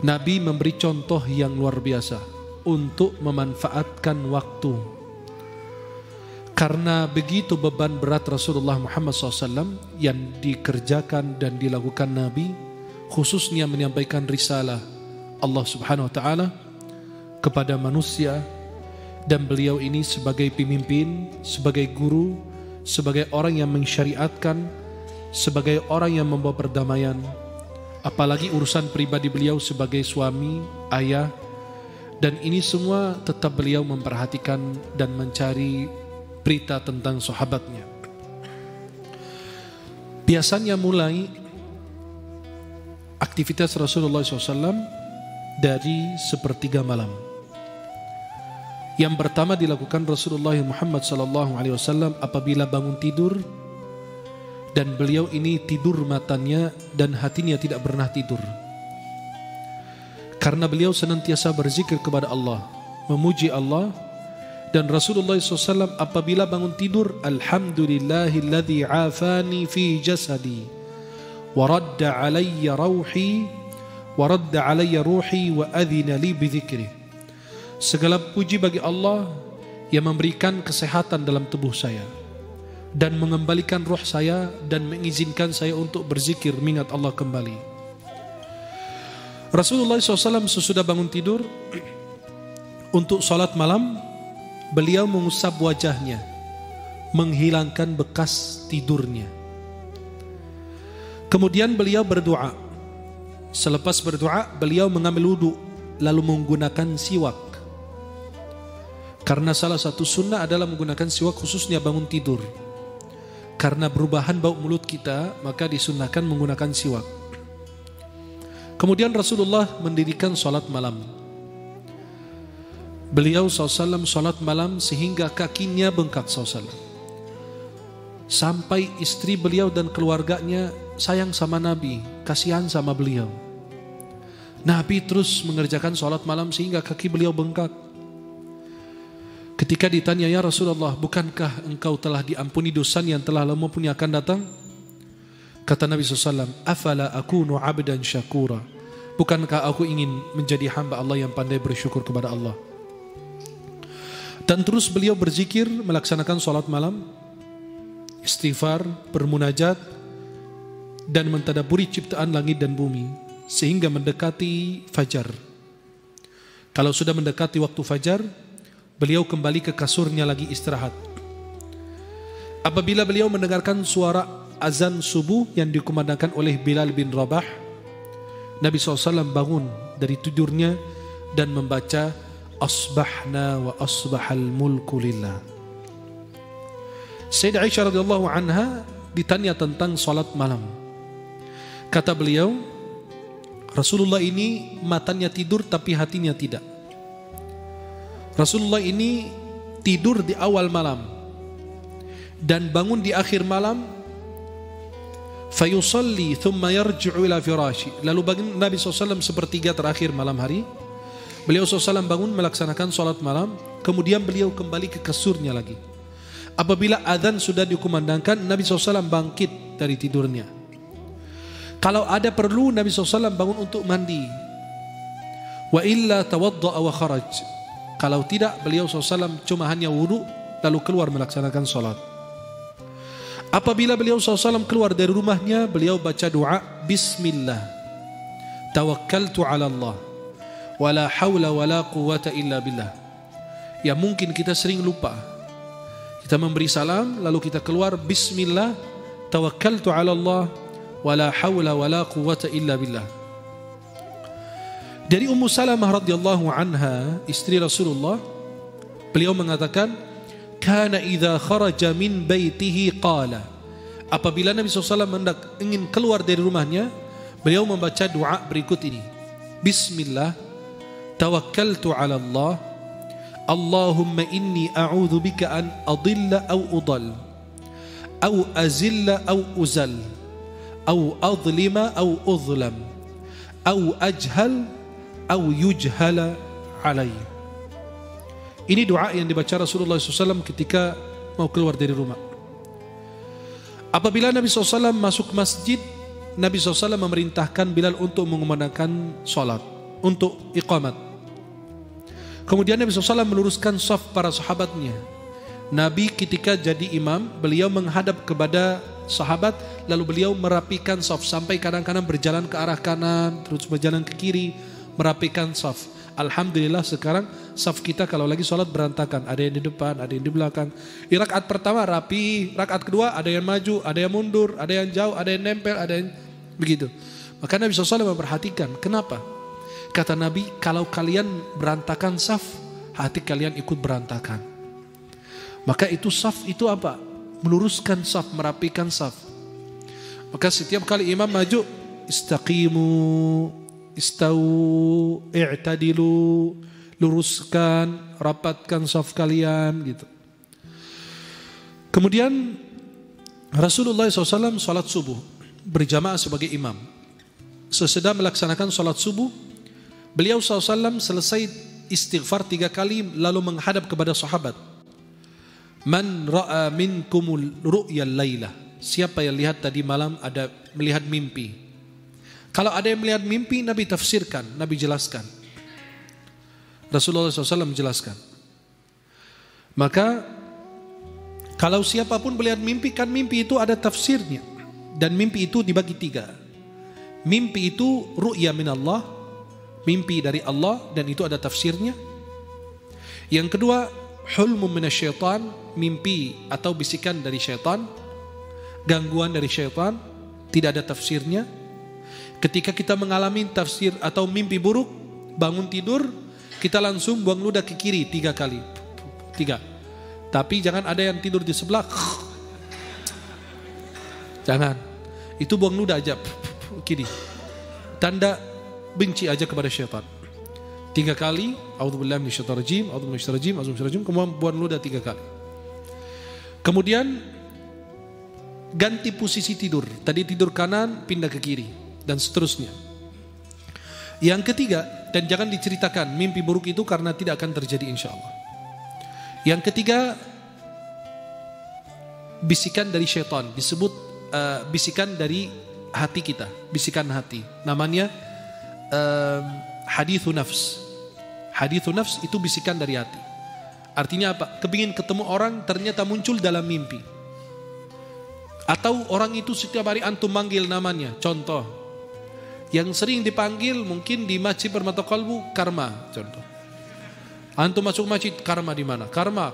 Nabi memberi contoh yang luar biasa untuk memanfaatkan waktu. Karena begitu beban berat Rasulullah Muhammad SAW yang dikerjakan dan dilakukan Nabi, khususnya menyampaikan risalah Allah Subhanahu Wa Taala kepada manusia, dan beliau ini sebagai pemimpin, sebagai guru, sebagai orang yang mensyariatkan, sebagai orang yang membawa perdamaian, apalagi urusan pribadi beliau sebagai suami, ayah, dan ini semua tetap beliau memperhatikan dan mencari berita tentang sahabatnya. Biasanya mulai aktivitas Rasulullah SAW dari sepertiga malam. Yang pertama dilakukan Rasulullah Muhammad SAW apabila bangun tidur, dan beliau ini tidur matanya dan hatinya tidak pernah tidur. Karena beliau senantiasa berzikir kepada Allah, memuji Allah. Dan Rasulullah SAW apabila bangun tidur, Alhamdulillahilladzi afani fi jasadi wa radda alayya ruhi wa adhina li bidzikri. Segala puji bagi Allah yang memberikan kesehatan dalam tubuh saya dan mengembalikan ruh saya dan mengizinkan saya untuk berzikir mengingat Allah kembali. Rasulullah SAW sesudah bangun tidur untuk salat malam, beliau mengusap wajahnya, menghilangkan bekas tidurnya. Kemudian beliau berdoa. Selepas berdoa, beliau mengambil wudu lalu menggunakan siwak. Karena salah satu sunnah adalah menggunakan siwak khususnya bangun tidur. Karena perubahan bau mulut kita, maka disunnahkan menggunakan siwak. Kemudian Rasulullah mendirikan salat malam. Beliau SAW salat malam sehingga kakinya bengkak SAW. Sampai istri beliau dan keluarganya sayang sama Nabi, kasihan sama beliau. Nabi terus mengerjakan salat malam sehingga kaki beliau bengkak. Ketika ditanya, ya Rasulullah, bukankah engkau telah diampuni dosa yang telah lama pun akan datang? Kata Nabi SAW, afala akunu abdan syakura. Bukankah aku ingin menjadi hamba Allah yang pandai bersyukur kepada Allah? Dan terus beliau berzikir, melaksanakan salat malam, istighfar, bermunajat, dan mentadaburi ciptaan langit dan bumi sehingga mendekati fajar. Kalau sudah mendekati waktu fajar, beliau kembali ke kasurnya lagi istirahat. Apabila beliau mendengarkan suara azan subuh yang dikumandangkan oleh Bilal bin Rabah, Nabi SAW bangun dari tidurnya dan membaca Asbahna wa asbahal mulku lillah. Sayyidah Aisyah radhiyallahu anha ditanya tentang salat malam. Kata beliau, Rasulullah ini matanya tidur tapi hatinya tidak. Rasulullah ini tidur di awal malam dan bangun di akhir malam, fayusalli thumma yarji'u ila firashi. Lalu bangun Nabi SAW sepertiga terakhir malam hari. Beliau SAW bangun melaksanakan salat malam, kemudian beliau kembali ke kasurnya lagi. Apabila azan sudah dikumandangkan, Nabi SAW bangkit dari tidurnya. Kalau ada perlu, Nabi SAW bangun untuk mandi. Wa illa tawadda'a wa kharaj. Kalau tidak, beliau SAW cuma hanya wudu lalu keluar melaksanakan salat. Apabila beliau SAW keluar dari rumahnya, beliau baca doa Bismillah, tawakkaltu ala Allah, wala hawla wala quwata illa billah. Ya mungkin kita sering lupa. Kita memberi salam lalu kita keluar Bismillah, tawakkaltu ala Allah, wala hawla wala quwata illa billah. Dari Ummu Salamah radhiyallahu anha, istri Rasulullah, beliau mengatakan, kana idza kharaja min baitihi qala. Apabila Nabi SAW ingin keluar dari rumahnya, beliau membaca doa berikut ini. Bismillah, tawakkaltu ala Allah, Allahumma inni a'udzu bika an adilla aw udall, aw azilla aw uzal, aw adlima aw udlam, aw ajhal aw yujhala alai. Ini doa yang dibaca Rasulullah SAW ketika mau keluar dari rumah. Apabila Nabi SAW masuk masjid, Nabi SAW memerintahkan Bilal untuk mengumandangkan sholat. untuk iqamat. Kemudian Nabi SAW meluruskan saf para sahabatnya. Nabi ketika jadi imam, beliau menghadap kepada sahabat, lalu beliau merapikan saf sampai kadang-kadang berjalan ke arah kanan, terus berjalan ke kiri, merapikan saf. Alhamdulillah sekarang saf kita kalau lagi sholat berantakan, ada yang di depan, ada yang di belakang. Di rakaat pertama rapi, rakaat kedua ada yang maju, ada yang mundur, ada yang jauh, ada yang nempel, ada yang begitu. Maka Nabi SAW memperhatikan, kenapa? Kata Nabi, kalau kalian berantakan saf, hati kalian ikut berantakan. Maka itu saf itu apa? Meluruskan saf, merapikan saf. Maka setiap kali imam maju, istaqimu, istau, i'tadilu, luruskan, rapatkan saf kalian gitu. Kemudian Rasulullah SAW salat subuh berjamaah sebagai imam. Sesudah melaksanakan salat subuh, beliau SAW selesai istighfar 3 kali lalu menghadap kepada sahabat. Man ra'a minkumul ru'yal laylah. Siapa yang lihat tadi malam ada melihat mimpi. Kalau ada yang melihat mimpi, Nabi tafsirkan, Nabi jelaskan. Rasulullah SAW menjelaskan. Maka kalau siapapun melihat mimpi, kan mimpi itu ada tafsirnya. Dan mimpi itu dibagi 3. Mimpi itu ru'ya min Allah, mimpi dari Allah, dan itu ada tafsirnya. Yang kedua, hulmun minasyaitan, mimpi atau bisikan dari syaitan, gangguan dari syaitan, tidak ada tafsirnya. Ketika kita mengalami tafsir atau mimpi buruk, bangun tidur, kita langsung buang ludah ke kiri 3 kali. 3. Tapi jangan ada yang tidur di sebelah. Jangan. Itu buang ludah aja kiri. Tanda benci aja kepada syaitan. 3 kali, a'udzubillahi minasyaitonir rajim, a'udzubillahi minasyaitonir rajim, a'udzubillahi minasyaitonir rajim, kemudian buang ludah 3 kali. Kemudian ganti posisi tidur. Tadi tidur kanan, pindah ke kiri, dan seterusnya. Yang ketiga, dan jangan diceritakan mimpi buruk itu karena tidak akan terjadi insya Allah. Yang ketiga, bisikan dari syaitan, disebut bisikan dari hati kita, bisikan hati. Namanya hadithun nafs. Hadithun nafs itu bisikan dari hati. Artinya apa? Kepingin ketemu orang, ternyata muncul dalam mimpi. Atau orang itu setiap hari antum manggil namanya. Contoh, yang sering dipanggil mungkin di masjid Permata Kalbu, Karma. Contoh, antum masuk masjid, Karma di mana? Karma.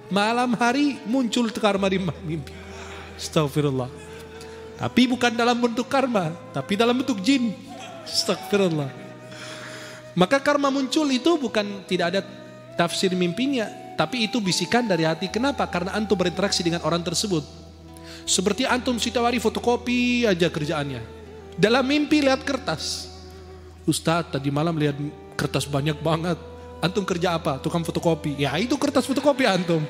Malam hari muncul Karma di mimpi. Astagfirullah. Tapi bukan dalam bentuk karma, tapi dalam bentuk jin. Astagfirullah. Maka karma muncul itu bukan tidak ada tafsir mimpinya, tapi itu bisikan dari hati. Kenapa? Karena antum berinteraksi dengan orang tersebut. Seperti antum setiap hari fotokopi aja kerjaannya. Dalam mimpi lihat kertas. Ustaz tadi malam lihat kertas banyak banget. Antum kerja apa? Tukang fotokopi. Ya itu kertas fotokopi antum.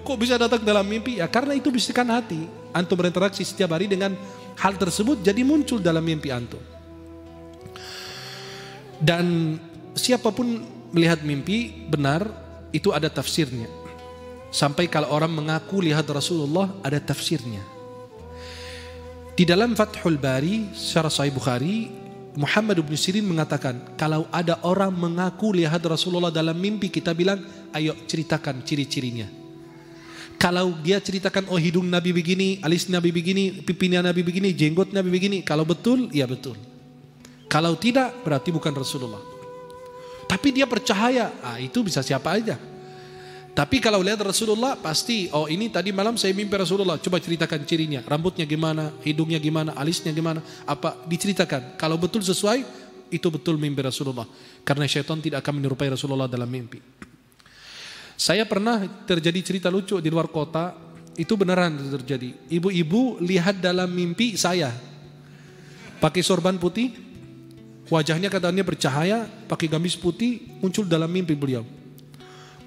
Kok bisa datang dalam mimpi? Ya karena itu bisikan hati. Antum berinteraksi setiap hari dengan hal tersebut, jadi muncul dalam mimpi antum. Dan siapapun melihat mimpi benar, itu ada tafsirnya. Sampai kalau orang mengaku lihat Rasulullah, ada tafsirnya. Di dalam Fathul Bari, syarah Sahih Bukhari, Muhammad bin Sirin mengatakan, kalau ada orang mengaku lihat Rasulullah dalam mimpi, kita bilang, ayo ceritakan ciri-cirinya. Kalau dia ceritakan, oh hidung Nabi begini, alis Nabi begini, pipinya Nabi begini, jenggot Nabi begini, kalau betul, ya betul. Kalau tidak, berarti bukan Rasulullah. Tapi dia percaya, itu bisa siapa aja. Tapi kalau lihat Rasulullah, pasti, oh ini tadi malam saya mimpi Rasulullah, coba ceritakan cirinya, rambutnya gimana, hidungnya gimana, alisnya gimana, apa diceritakan. Kalau betul sesuai, itu betul mimpi Rasulullah. Karena syaitan tidak akan menyerupai Rasulullah dalam mimpi. Saya pernah terjadi cerita lucu di luar kota, itu beneran terjadi. Ibu-ibu lihat dalam mimpi saya, pakai sorban putih, wajahnya katanya bercahaya, pakai gamis putih, muncul dalam mimpi beliau.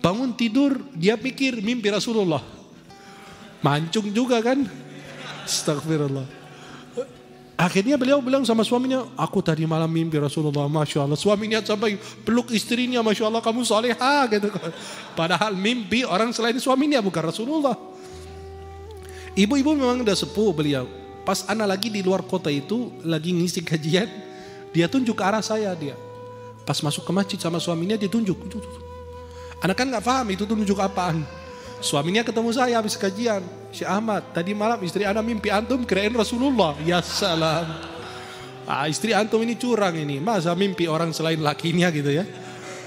Bangun tidur, dia pikir mimpi Rasulullah. Mancung juga kan? Astagfirullah. Akhirnya beliau bilang sama suaminya, aku tadi malam mimpi Rasulullah, Masya Allah. Suaminya sampai peluk istrinya, Masya Allah kamu salehah gitu. Padahal mimpi orang selain suaminya, bukan Rasulullah. Ibu-ibu memang udah sepuh beliau. Pas anak lagi di luar kota itu, lagi ngisi kajian, Dia tunjuk ke arah saya dia. Pas masuk ke masjid sama suaminya dia tunjuk. Anak kan nggak paham itu tunjuk apaan. Suaminya ketemu saya habis kajian. Syekh Ahmad, tadi malam istri anak mimpi antum kirain Rasulullah. Ya salam. Istri antum ini curang ini. Masa mimpi orang selain lakinya gitu ya.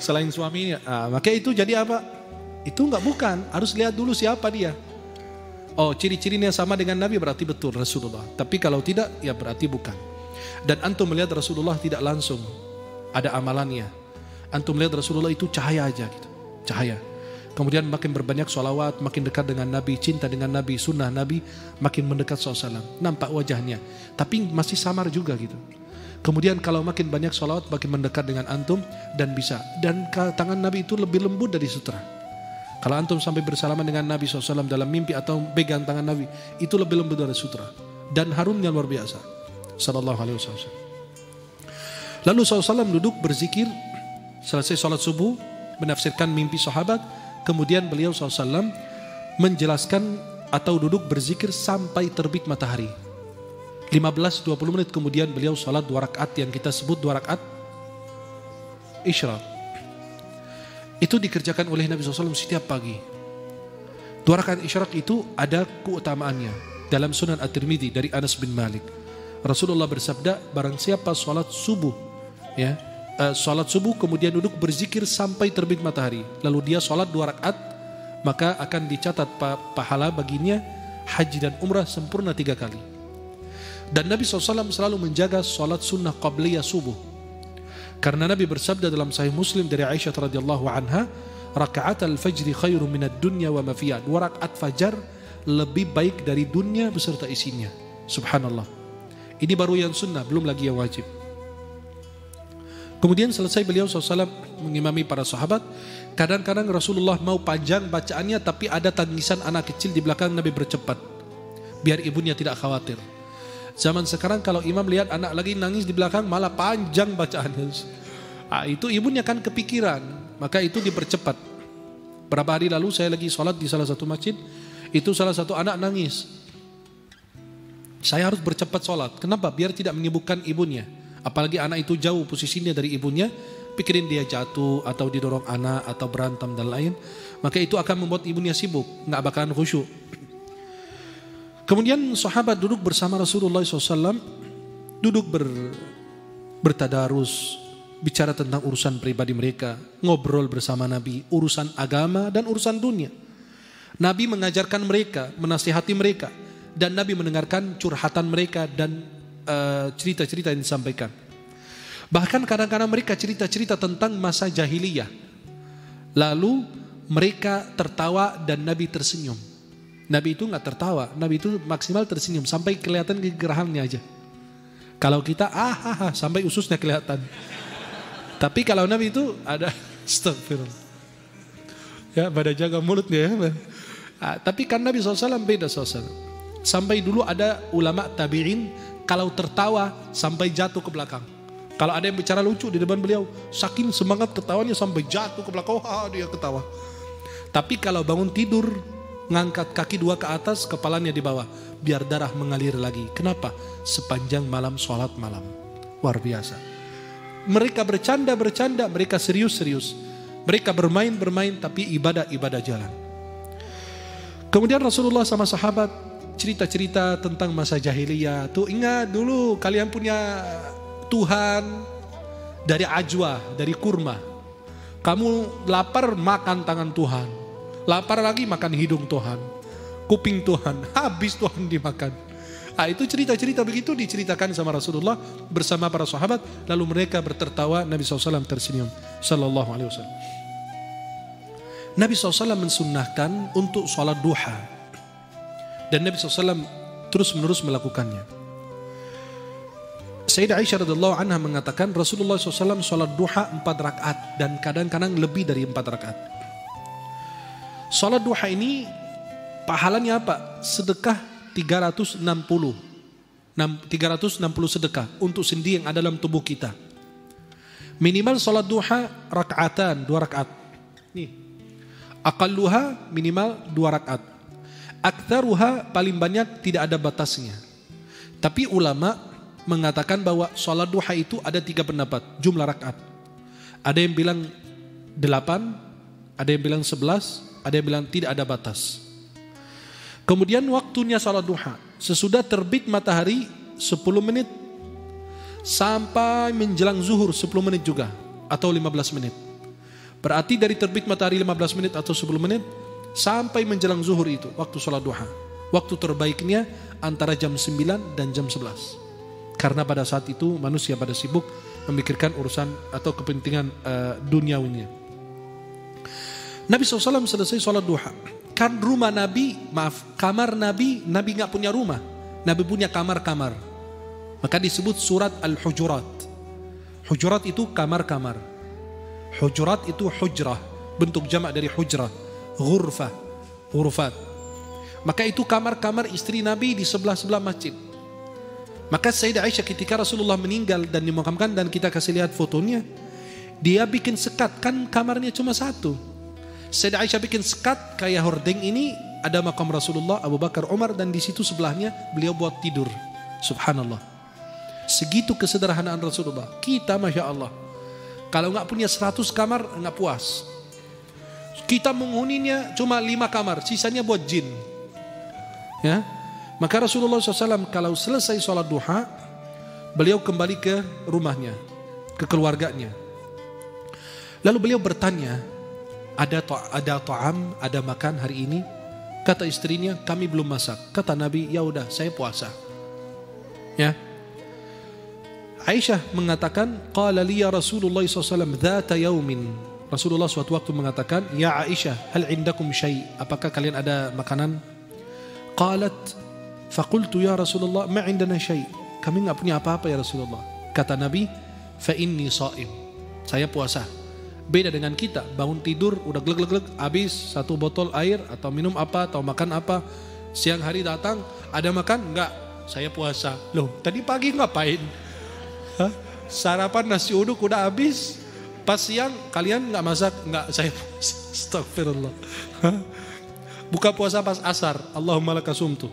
Selain suaminya. Maka itu jadi apa? Itu nggak bukan. Harus lihat dulu siapa dia. Oh, ciri-cirinya sama dengan Nabi berarti betul Rasulullah. Tapi kalau tidak, ya berarti bukan. Dan antum melihat Rasulullah tidak langsung ada amalannya. Antum melihat Rasulullah itu cahaya aja gitu. Cahaya. Kemudian makin berbanyak sholawat, makin dekat dengan Nabi, cinta dengan Nabi, sunnah Nabi, makin mendekat SAW. Nampak wajahnya, tapi masih samar juga gitu. Kemudian kalau makin banyak sholawat, makin mendekat dengan antum dan bisa. Dan tangan Nabi itu lebih lembut dari sutra. Kalau antum sampai bersalaman dengan Nabi SAW dalam mimpi atau pegang tangan Nabi, itu lebih lembut dari sutra. Dan harumnya luar biasa. Sallallahu alaihi wasallam. Lalu SAW duduk berzikir, selesai sholat subuh, menafsirkan mimpi sahabat. Kemudian beliau SAW menjelaskan atau duduk berzikir sampai terbit matahari. 15-20 menit kemudian beliau sholat 2 rakaat yang kita sebut 2 rakaat isyraq. Itu dikerjakan oleh Nabi SAW setiap pagi. 2 rakaat isyraq itu ada keutamaannya. Dalam Sunan At-Tirmidzi dari Anas bin Malik. Rasulullah bersabda, barang siapa sholat subuh, ya, sholat subuh kemudian duduk berzikir sampai terbit matahari, lalu dia sholat 2 rakaat, maka akan dicatat pahala baginya haji dan umrah sempurna 3 kali. Dan Nabi SAW selalu menjaga sholat sunnah qabliyah subuh, karena Nabi bersabda dalam Sahih Muslim dari Aisyah radhiyallahu anha, rakaat al-fajri khairum minad dunya wa ma fiha. 2 rakaat fajar lebih baik dari dunia beserta isinya. Subhanallah. Ini baru yang sunnah, belum lagi yang wajib. Kemudian selesai beliau SAW mengimami para sahabat. Kadang-kadang Rasulullah mau panjang bacaannya, tapi ada tangisan anak kecil di belakang Nabi bercepat, biar ibunya tidak khawatir. Zaman sekarang kalau imam lihat anak lagi nangis di belakang, malah panjang bacaannya. Itu ibunya kan kepikiran, maka itu dipercepat. Berapa hari lalu saya lagi sholat di salah satu masjid, itu salah satu anak nangis. Saya harus bercepat sholat. Kenapa? Biar tidak menyibukkan ibunya. Apalagi anak itu jauh posisinya dari ibunya, pikirin dia jatuh atau didorong anak atau berantem dan lain, maka itu akan membuat ibunya sibuk, nggak bakalan khusyuk. Kemudian sahabat duduk bersama Rasulullah SAW, duduk bertadarus, bicara tentang urusan pribadi mereka, ngobrol bersama Nabi, urusan agama dan urusan dunia. Nabi mengajarkan mereka, menasihati mereka, dan Nabi mendengarkan curhatan mereka dan cerita-cerita yang disampaikan. Bahkan kadang-kadang mereka cerita-cerita tentang masa jahiliyah. Lalu mereka tertawa dan Nabi tersenyum. Nabi itu nggak tertawa, Nabi itu maksimal tersenyum sampai kelihatan kegerahannya aja. Kalau kita sampai ususnya kelihatan. Tapi kalau Nabi itu ada astagfirullah. Ya, pada jaga mulutnya ya. Tapi kan Nabi SAW beda SAW. Sampai dulu ada ulama tabi'in kalau tertawa sampai jatuh ke belakang. Kalau ada yang bicara lucu di depan beliau, saking semangat ketawanya sampai jatuh ke belakang, dia ketawa. Tapi kalau bangun tidur, ngangkat kaki 2 ke atas, kepalanya di bawah, biar darah mengalir lagi. Kenapa? Sepanjang malam sholat malam. Luar biasa. Mereka bercanda, mereka serius. Mereka bermain, tapi ibadah jalan. Kemudian Rasulullah sama sahabat cerita-cerita tentang masa jahiliyah. Tuh ingat dulu kalian punya Tuhan dari ajwa, dari kurma. Kamu lapar makan tangan Tuhan. Lapar lagi makan hidung Tuhan. Kuping Tuhan, habis Tuhan dimakan. Itu cerita-cerita begitu diceritakan sama Rasulullah bersama para sahabat. Lalu mereka bertertawa, Nabi SAW tersenyum. Sallallahu alaihi wasallam. Nabi SAW mensunnahkan untuk sholat duha. Dan Nabi SAW terus menerus melakukannya. Sayyidah Aisyah radhiyallahu anha mengatakan Rasulullah SAW sholat duha 4 rakaat dan kadang-kadang lebih dari 4 rakaat. Sholat duha ini pahalanya apa? Sedekah 360 sedekah untuk sendi yang ada dalam tubuh kita. Minimal sholat duha rakaatan, 2 rakaat. Nih, aqalluha minimal 2 rakaat. Aktsaruha paling banyak tidak ada batasnya. Tapi ulama mengatakan bahwa sholat duha itu ada 3 pendapat jumlah rakaat. Ada yang bilang 8, ada yang bilang 11, ada yang bilang tidak ada batas. Kemudian waktunya sholat duha sesudah terbit matahari 10 menit sampai menjelang zuhur 10 menit juga atau 15 menit. Berarti dari terbit matahari 15 menit atau 10 menit sampai menjelang zuhur itu waktu sholat duha. Waktu terbaiknya antara jam 9 dan jam 11. Karena pada saat itu manusia pada sibuk memikirkan urusan atau kepentingan duniawinya. Nabi SAW selesai sholat duha. Kan rumah Nabi, kamar Nabi nggak punya rumah. Nabi punya kamar-kamar. Maka disebut surat Al-Hujurat. Hujurat itu kamar-kamar. Hujurat itu hujrah. Bentuk jamak dari hujrah. Ghurfah. Ghurfat. Maka itu kamar-kamar istri Nabi di sebelah-sebelah masjid. Maka Sayyidah Aisyah ketika Rasulullah meninggal dan dimakamkan dan kita kasih lihat fotonya, dia bikin sekat, kan kamarnya cuma satu. Sayyidah Aisyah bikin sekat kayak hordeng ini, ada makam Rasulullah, Abu Bakar, Umar, dan di situ sebelahnya beliau buat tidur. Subhanallah. Segitu kesederhanaan Rasulullah. Kita Masya Allah, kalau nggak punya 100 kamar nggak puas. Kita menghuninya cuma 5 kamar, sisanya buat jin. Ya. Maka Rasulullah SAW kalau selesai sholat duha, beliau kembali ke rumahnya, ke keluarganya. Lalu beliau bertanya, ada ta'am, ada makan hari ini? Kata istrinya, kami belum masak. Kata Nabi, ya udah, saya puasa. Ya. Aisyah mengatakan, qala li ya Rasulullah SAW dhata yaumin. Rasulullah suatu waktu mengatakan, ya Aisyah, hal indakum syai'? Apakah kalian ada makanan? Qalat, faqultu ya Rasulullah ma indana syai'. Kami enggak punya apa-apa ya Rasulullah. Kata Nabi, fa inni shaim. Saya puasa. Beda dengan kita, bangun tidur udah glek habis 1 botol air atau minum apa atau makan apa. Siang hari datang, ada makan? Enggak, saya puasa. Loh, tadi pagi ngapain? Hah? Sarapan nasi uduk udah habis. Pas siang kalian enggak masak? Enggak, saya puasa. Astagfirullah. Buka puasa pas asar. Allahumma laka sumtu.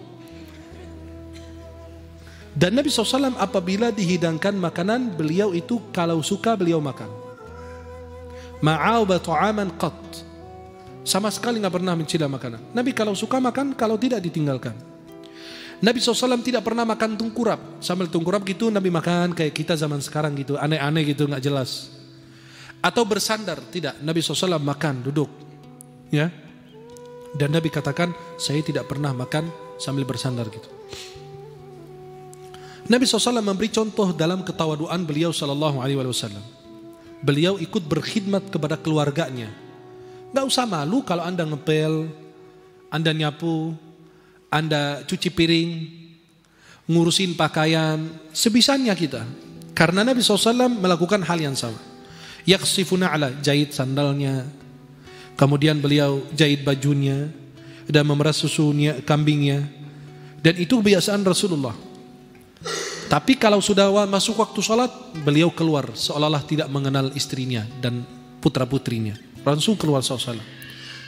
Dan Nabi SAW apabila dihidangkan makanan, beliau itu kalau suka beliau makan. Ma'auba ta'aman qat. Sama sekali gak pernah mencela makanan. Nabi kalau suka makan, kalau tidak ditinggalkan. Nabi SAW tidak pernah makan tungkurap. Sambil tungkurap gitu Nabi makan kayak kita zaman sekarang gitu. Aneh-aneh gitu, gak jelas. Atau bersandar, tidak. Nabi SAW makan, duduk. Ya. Dan Nabi katakan, saya tidak pernah makan sambil bersandar gitu. Nabi SAW memberi contoh dalam ketawaduan beliau SAW. Beliau ikut berkhidmat kepada keluarganya. Gak usah malu kalau Anda ngepel, Anda nyapu, Anda cuci piring, ngurusin pakaian, sebisanya kita. Karena Nabi SAW melakukan hal yang sama. Yaksifu na'la, jahit sandalnya. Kemudian beliau jahit bajunya dan memeras susunya, kambingnya. Dan itu kebiasaan Rasulullah. Tapi kalau sudah masuk waktu sholat, beliau keluar seolah-olah tidak mengenal istrinya dan putra-putrinya. Langsung keluar sholat.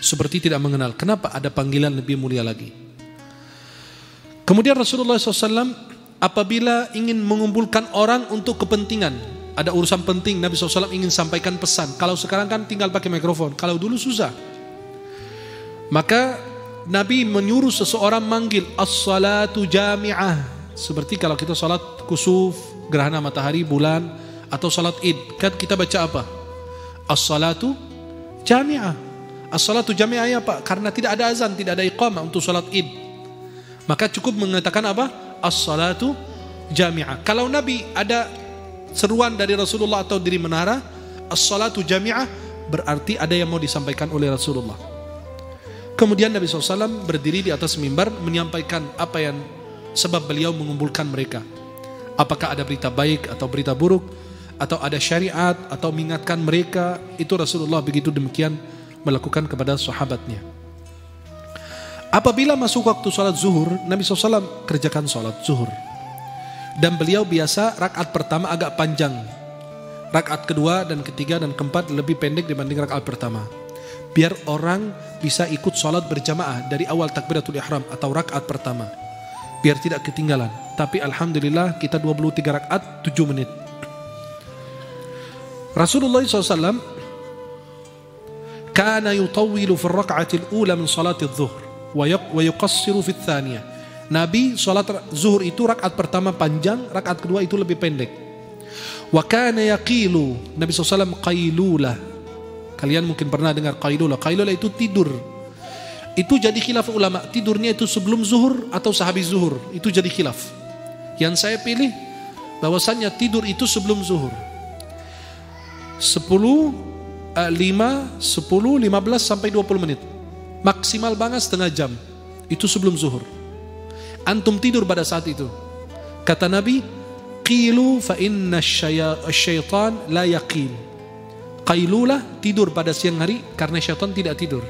Seperti tidak mengenal. Kenapa? Ada panggilan lebih mulia lagi. Kemudian Rasulullah SAW apabila ingin mengumpulkan orang untuk kepentingan, ada urusan penting, Nabi SAW ingin sampaikan pesan. Kalau sekarang kan tinggal pakai mikrofon. Kalau dulu susah. Maka Nabi menyuruh seseorang manggil as-salatu jami'ah. Seperti kalau kita salat kusuf, gerhana matahari, bulan, atau salat id, kan kita baca apa? As-salatu jami'ah. As-salatu jami'ah apa? Karena tidak ada azan, tidak ada iqamah untuk salat id. Maka cukup mengatakan apa? As-salatu jami'ah. Kalau Nabi ada seruan dari Rasulullah atau dari menara, as-salatu jami'ah, berarti ada yang mau disampaikan oleh Rasulullah. Kemudian Nabi SAW berdiri di atas mimbar menyampaikan apa yang sebab beliau mengumpulkan mereka. Apakah ada berita baik atau berita buruk, atau ada syariat, atau mengingatkan mereka. Itu Rasulullah begitu demikian melakukan kepada sahabatnya. Apabila masuk waktu sholat zuhur, Nabi SAW kerjakan sholat zuhur. Dan beliau biasa rakaat pertama agak panjang, rakaat kedua dan ketiga dan keempat lebih pendek dibanding rakaat pertama. Biar orang bisa ikut sholat berjamaah dari awal takbiratul ihram atau rakaat pertama. biar tidak ketinggalan. Tapi alhamdulillah kita 23 rakaat 7 menit. Rasulullah SAW kana yutawwilu fi ar-rak'ati al-ula min salati adh-dhuhr wa yuqassiru fi ats-tsaniyah. Nabi salat zuhur itu rakaat pertama panjang, rakaat kedua itu lebih pendek. Wa kana yaqilu, Nabi SAW qailulah. Kalian mungkin pernah dengar qailulah. Qailulah itu tidur. Itu jadi khilaf ulama, tidurnya itu sebelum zuhur atau sehabis zuhur. Itu jadi khilaf. Yang saya pilih bahwasannya tidur itu sebelum zuhur. 10, 5, 10, 15 sampai 20 menit. Maksimal banget setengah jam. Itu sebelum zuhur. Antum tidur pada saat itu. Kata Nabi, qilu fa inna syaitan la yaqil. Qailulah, tidur pada siang hari karena syaitan tidak tidur.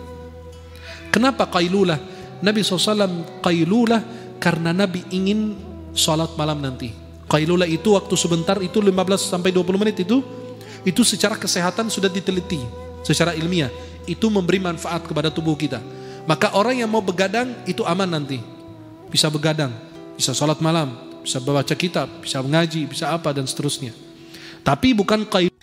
Kenapa qailulah? Nabi SAW qailulah karena Nabi ingin salat malam nanti. Qailulah itu waktu sebentar, itu 15 sampai 20 menit itu secara kesehatan sudah diteliti secara ilmiah. Itu memberi manfaat kepada tubuh kita. Maka orang yang mau begadang itu aman nanti. Bisa begadang, bisa salat malam, bisa baca kitab, bisa mengaji, bisa apa dan seterusnya. Tapi bukan qailulah